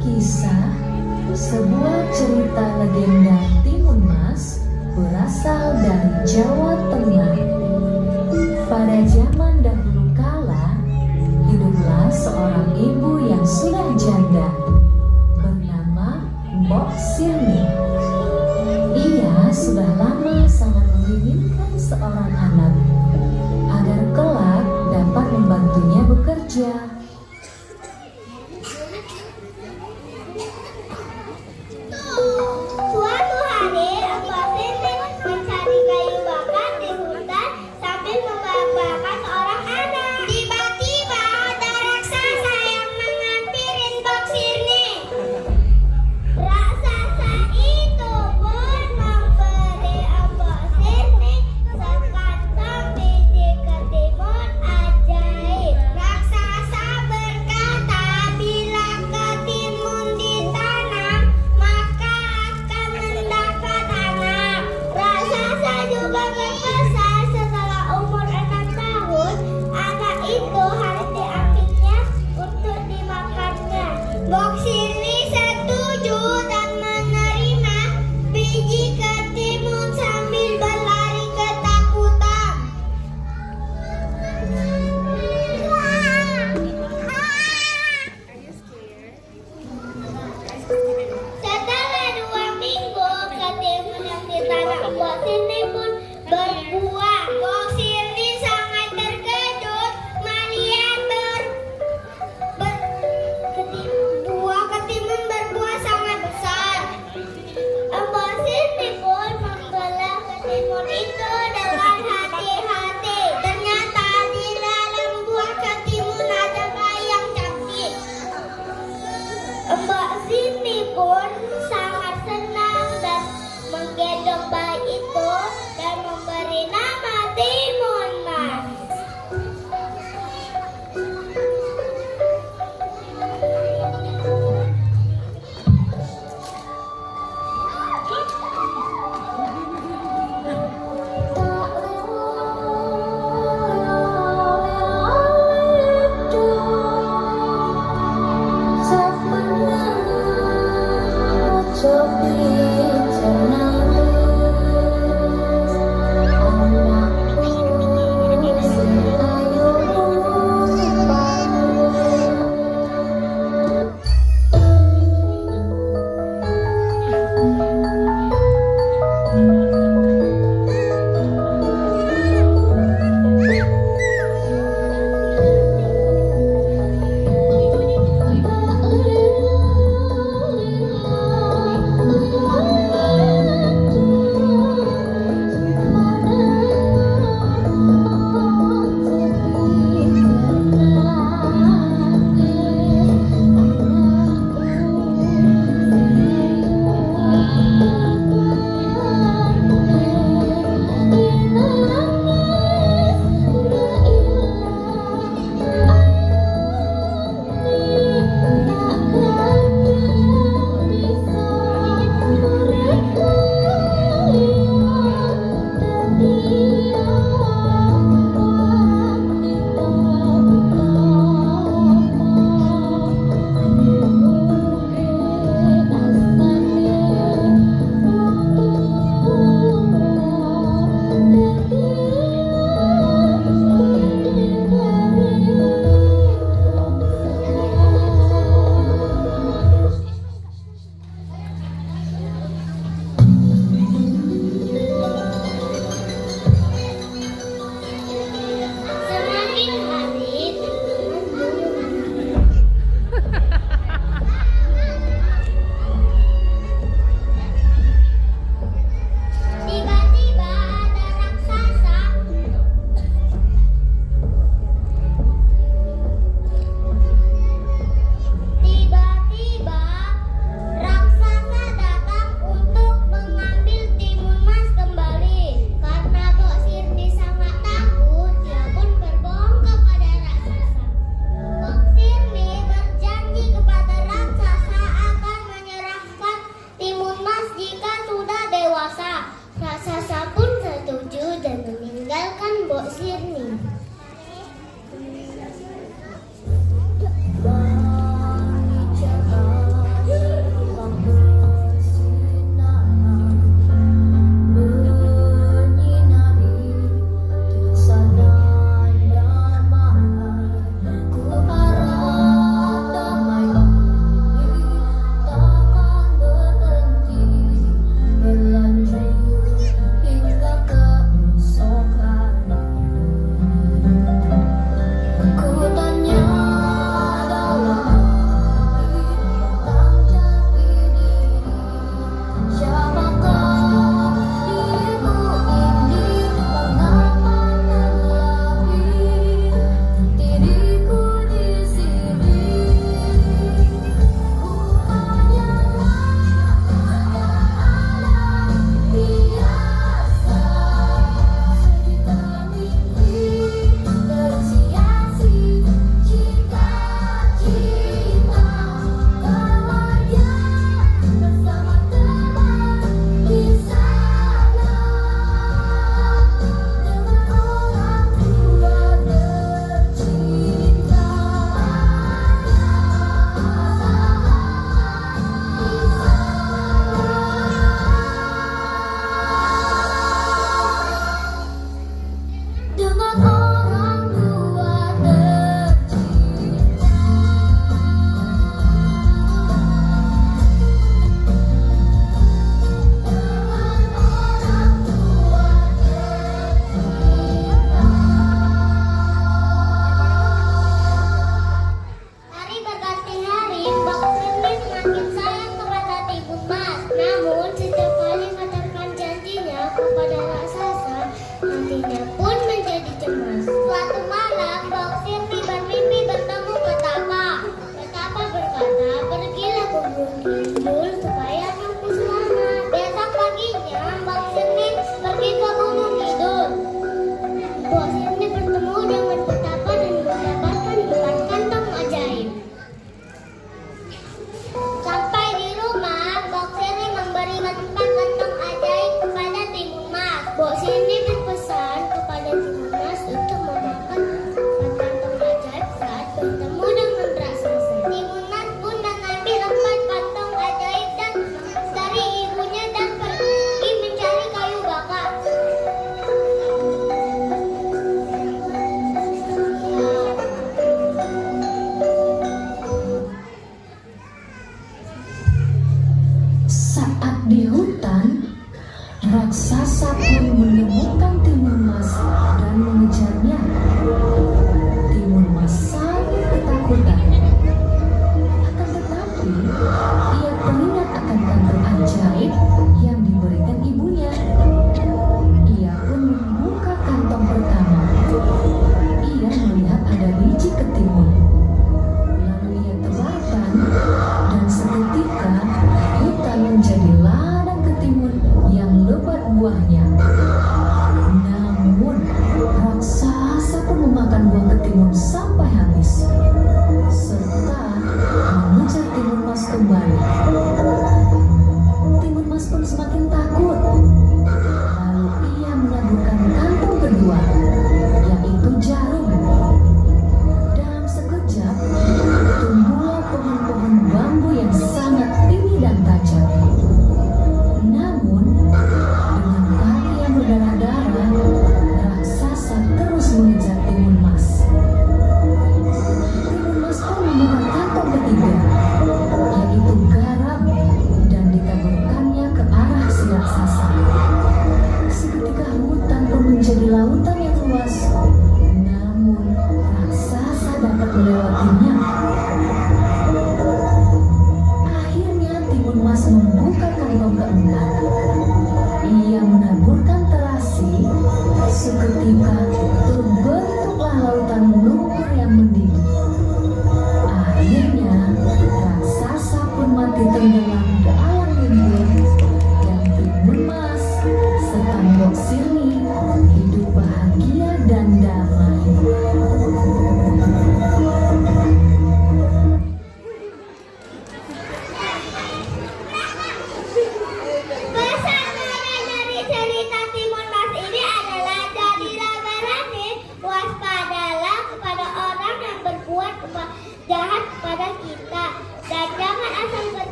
Kisah sebuah cerita legenda Timun Mas berasal dari Jawa Tengah. Pada zaman dahulu kala, hiduplah seorang ibu yang sudah janda bernama Mbok Sirni. Ia sudah lama sangat menginginkan seorang anak agar kelak dapat membantunya bekerja. Suatu hari, Mbak Sirni mencari kayu bakar di hutan sambil membanggakan seorang anak. Tiba-tiba ada raksasa yang menghampiri Mbak Sirni. Raksasa itu pun memberi Mbak Sirni sekantong biji ketimun ajaib. Raksasa berkata, bila ketimun ditanam, maka akan mendapat anak. Raksasa juga berpesan setelah umur 6 tahun, anak itu harus diambilnya untuk dimakannya. Mbok Sirni setuju dan menerima biji ketimun sambil berlari ketakutan. Setelah 2 minggu, ketimun yang ditanam Mbok Sirni pun berbuah. Mbok Sirni sangat terkejut melihat buah ketimun berbuah sangat besar. Mbok Sirni pun membelah ketimun itu dengan hati-hati. Ternyata di dalam buah ketimun ada bayi yang cantik. Mbak Sirni pun sangat senang dan menggendong bayi itu dan memberi nama Timun Mas. Tak pernah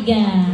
tiga.